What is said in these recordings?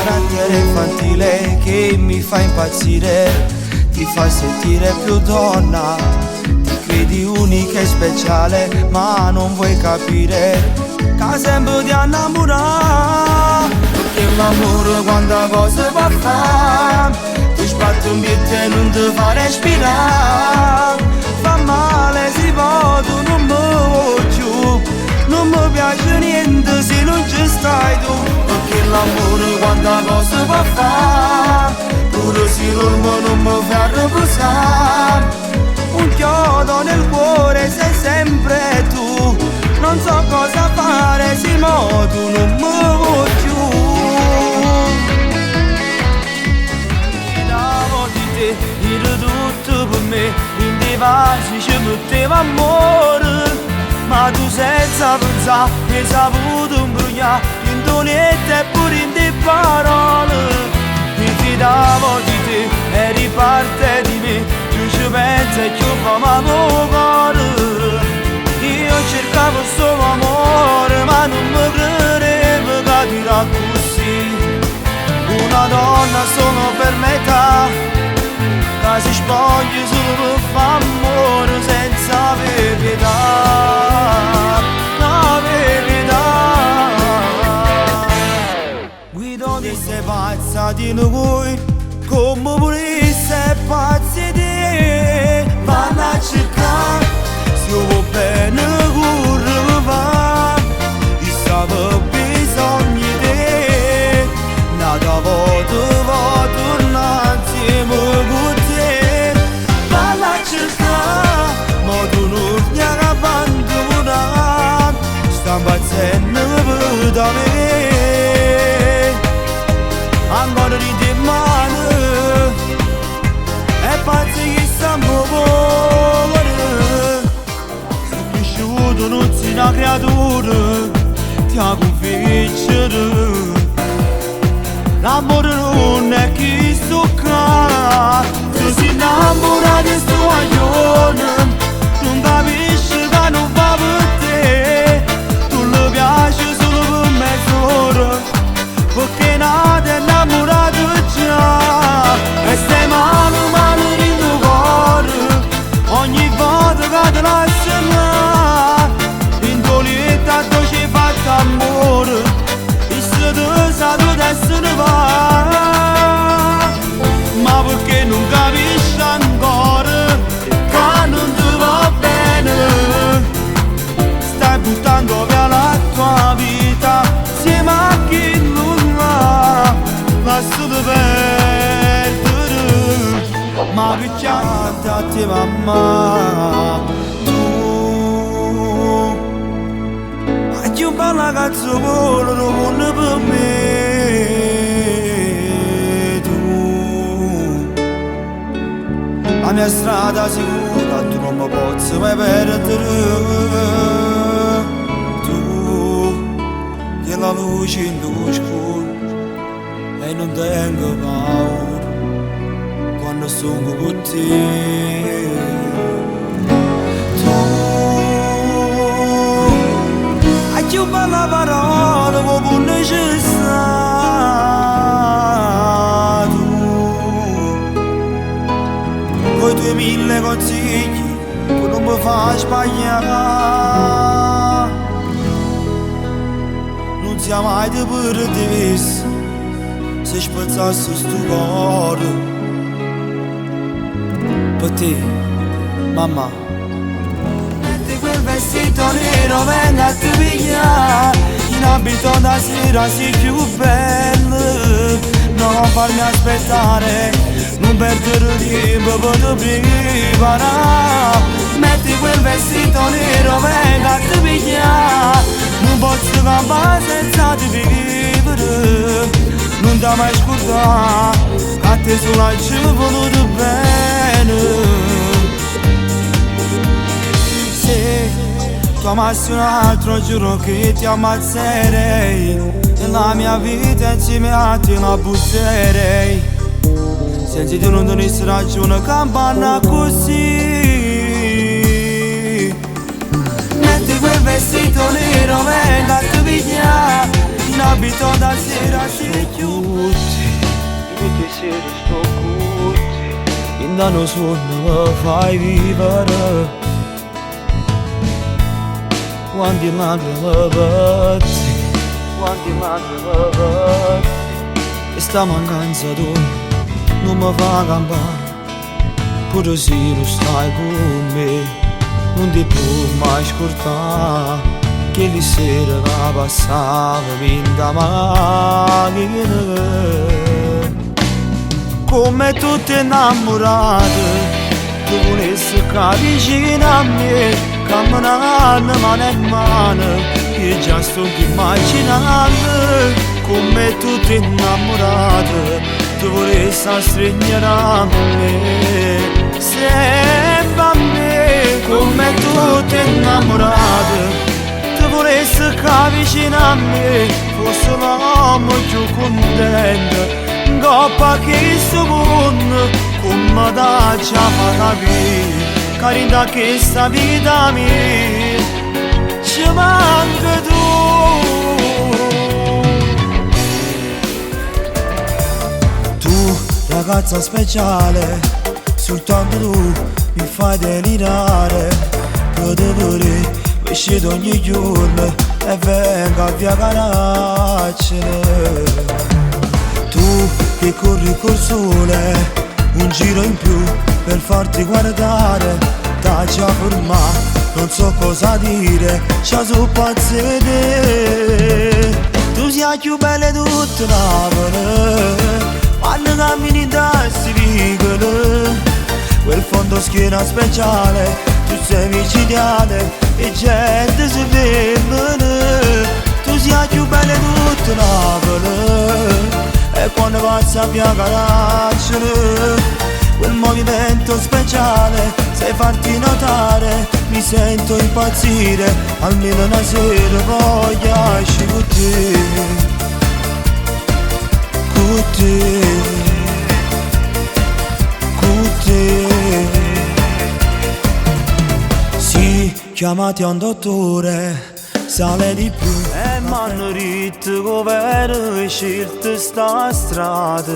carattere infantile che mi fa impazzire, ti fa sentire più donna, ti credi unica e speciale, ma non vuoi capire che sempre ti innamorare. Perché l'amore quanta cosa può fare, ti sbatte un piede e non ti fa respirare. Fa male si può, tu non mi voglio, non mi piace niente se non ci stai tu. Perché l'amore quanta cosa può fare, pure se l'uomo non mi fa riposare. Un chiodo nel cuore sei sempre tu, non so cosa fare se mo tu non mi vuoi più. Davo di te, era tutto per me, in dei vasi ci metteva amore, ma tu senza pensare mi hai saputo imbrogliare in tonette e pure in dei parole. Mi fidavo di te, eri parte di me, tu ci pensi e ci fa male il cuore. Io cercavo solo amore, ma non mi credevo che dirà così. Una donna solo per metà, che si spoglia solo per fare amore senza avere pietà. No verità. Guido di sei pazza di noi, come pure sei pazzi di te. Vanno a cercare, se io vuoi bene corre va, io stavo bisogno di te. Nata volta va tornare insieme con te. Vanno a cercare, ma tu non mi hai abbandonato, sta impazzendo per me. Ancora di te mano, è pazzo che sta muovendo. Sei cresciuto, non sei una creatura, ti ha convinto. L'amore non è chi tocca, se si innamora di sto guaglione, non capisci che non va per te. Tu le piaci solo per mezz'ora, perché nata è innamorato già. E stai male male in tuo cuore, ogni volta che te lasci là. In tuo letto a tu ci hai fatto amore, e se tu sai tu adesso ne va. Ma perché non capisci ancora che non ti va bene? Stai buttando via la tua vita insieme a chi non va. Lasciati perdere, ma che c'è a te mamma? Tu hai più bella cazzo volo non per me. Tu la mia strada sicura, tu non mi posso mai perdere. Tu che la luce in tuo scuro e non tengo paura quando sono con te. Tu hai più bella parola come necessario. Tu coi tuoi 1000 consigli che non mi fai sbagliare. Non sia mai di perdersi se spezzasse sto cuore per te, mamma. Metti quel vestito nero, venga a te pigliare, in abito da sera sei più bello. Non farmi aspettare, non perdere tempo per te preparare. Metti quel vestito nero, venga a te pigliare, non posso campare senza te vivere. Non ti mai scordare, a te solo ci ho voluto bene. Se tu amassi un altro giuro che ti ammazzerei, e la mia vita insieme a te la butterei. Senza te non donessi ragione campana così. Metti quel vestito nero, venga a te pigliare, N'abito da sera si chiude. Io che sera sto cuti, in danno sonno mi fai vivere. Quanti lacrime batti, quanti lacrime batti. E sta mancanza tu non mi fa campare. Pure se non stai con me, non ti può mai scordare che le sere che passava in da macchina. Come tutte innamorate, tu volessi che vicino a me, camminando mano in mano, io già sto immaginando. Come tutte innamorate, tu volessi stringere a me, sempre a me. Come tutte innamorate, volessi che vicino a me fosse l'uomo più contento, coppa che sto mondo come da già fa capire, carità che sta vita mia ci manca tu. Tu ragazza speciale, soltanto tu mi fai delirare, potevo uscito ogni giorno e vengo a via caracciere. Tu che corri col sole, un giro in più per farti guardare, da già fermare, non so cosa dire, c'ha su pazze te. Tu sei la più bella di tutta Napoli, quando cammini da si vicolo, quel fondo schiena speciale, tu sei micidiale e gente si ferma. Tu sei la più bella di tutta Napoli, e quando passa a via Caracciolo, quel movimento speciale, sai farti notare, mi sento impazzire, almeno una sera voglio uscire con te, con te, con te. Sì, chiamati a un dottore, sale di più e m'hanno detto come ero scelto sta strada,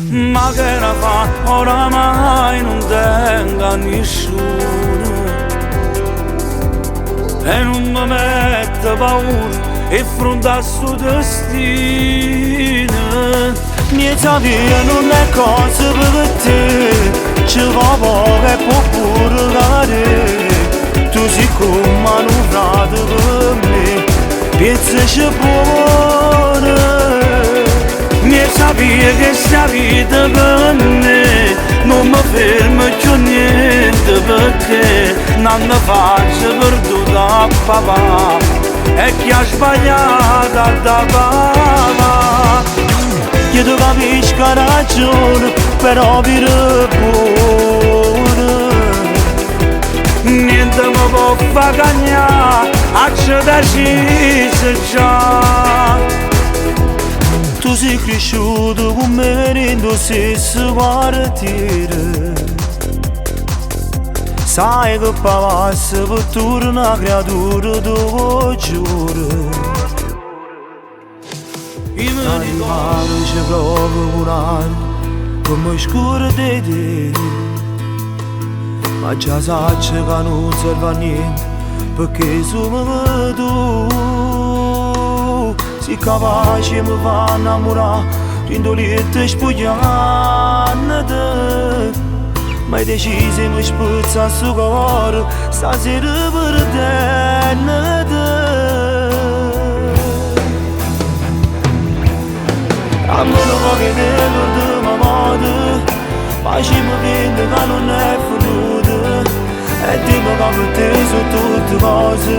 ma che ne fa oramai non tenga nessuno e non mi mette paura e fronte al suo destino. Niente via non è cosa per te, ci va poco e può pure cadere. Tu sei come manovrato per me, pensaci buona. Mi sapere che sta vita per me non mi fermo più niente, perché non mi faccio perduta a papà e chi ha sbagliato da papà. Io ti capisco ha ragione, però per buona niente mi può far cagnare, ci deciso già. Tu sei cresciuto con me nello stesso quartiere, sai che passa per tu una creatura tu giuro. Animale ci provo un anno come scuro di te, ma già sai che non serve a niente perché sono tu. Si capace mi fa innamorare, rindoliette spogliate, ma hai deciso mi spuzza su cuore, stasera per te. A me non va che te lo mamma, ma ci mi vende che non è finita, e dimmi che per te sono tutte cose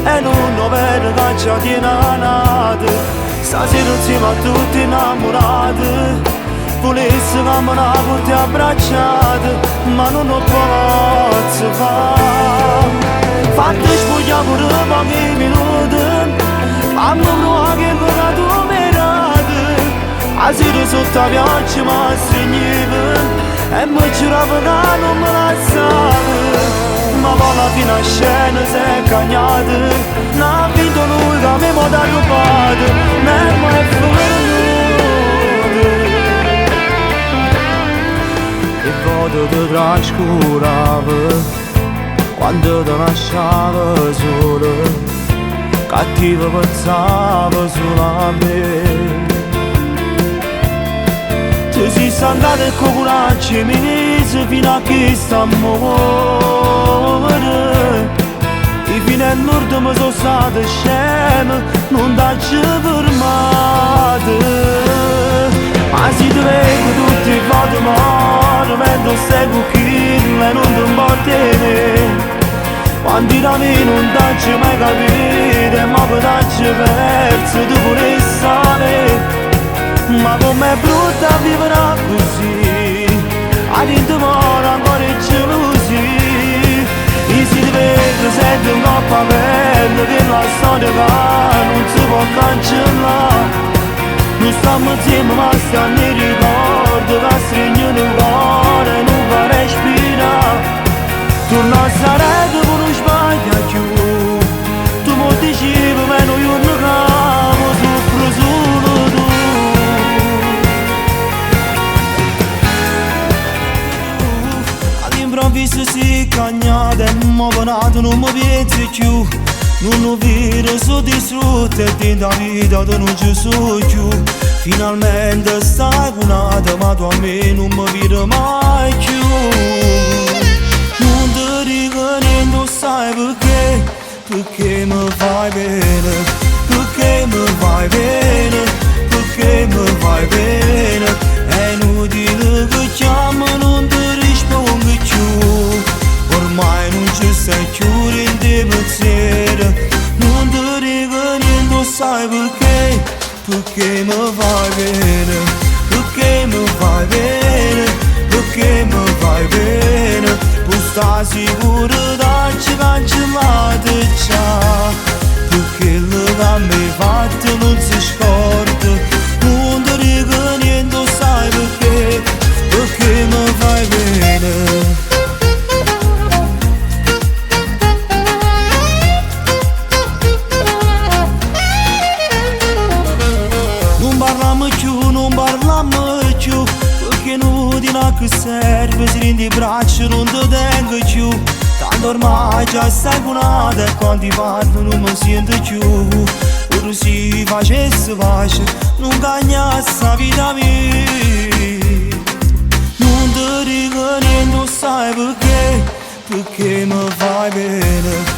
e non vedo che ci tiene a nata. Stasera insieme a tutti innamorati, volessi camminare con te abbracciate, ma non lo posso fare. Fatti spogliare pure pochi minuti, fammi provare che cosa tu merati. A sera sotto la pioggia mi stringevi e mi giuravo che non mi lasciavi, ma vola fino a scena si è cagnata. N'ha vinto lui che mi ha dato padre, ma è venuto. E vado ti trascurava quando ti lasciava solo, cattivo pensava solo a me. Tu sei andato con coraggio e mi mise fino a che sta a morire. E fino a nord mi sono stato scemo, non t'ho fermato. Ma se ti vedo tutti i voti morti, mentre sei con chi non ti importa me. Quando da me non t'ho mai capito, ma poi t'ho perso, tu pure sai. Ma com'è brutta vivere così, a dentro muore ancora i gelosi. E si ti vedo sente un po' pavello, che la storia che non si può cancellare. Non stiamo insieme ma stiamo nei ricordi, che stringono il cuore e non fa respirare. Torna a Saredo con un sbaglio più, tu mi dicevi meno io non cavo, soffro solo tu. All'improvviso si cagnata e non mi venato, non mi pensi più. Non lo vedo, sono distrutto e dentro la vita tu non ci sono più. Finalmente stai curata ma tu a me non mi vedi mai più. Non ti dico niente, sai perché? Perché mi fai bene, perché mi fai bene, perché mi fai bene. È inutile che chiamo, non ti rispondo più. Ormai non ci sei più in te pensiero. Non ti dico niente, sai perché? Perché mi fai bene, perché mi fai bene, perché mi fai bene. Tu stai sicuro da ci cancellate già, perché il che mi hai fatto non si scorda. Non ti dico niente, sai perché? Perché mi fai bene. Non parliamo più, perché non ti che serve, se in di braccia non ti tengo più. Tanto ormai già stai curata e quando ti parlo non mi sento più. Pure se facesse pace, non cagnasse la vita mia. Non ti dico niente, sai perché? Perché mi fai bene.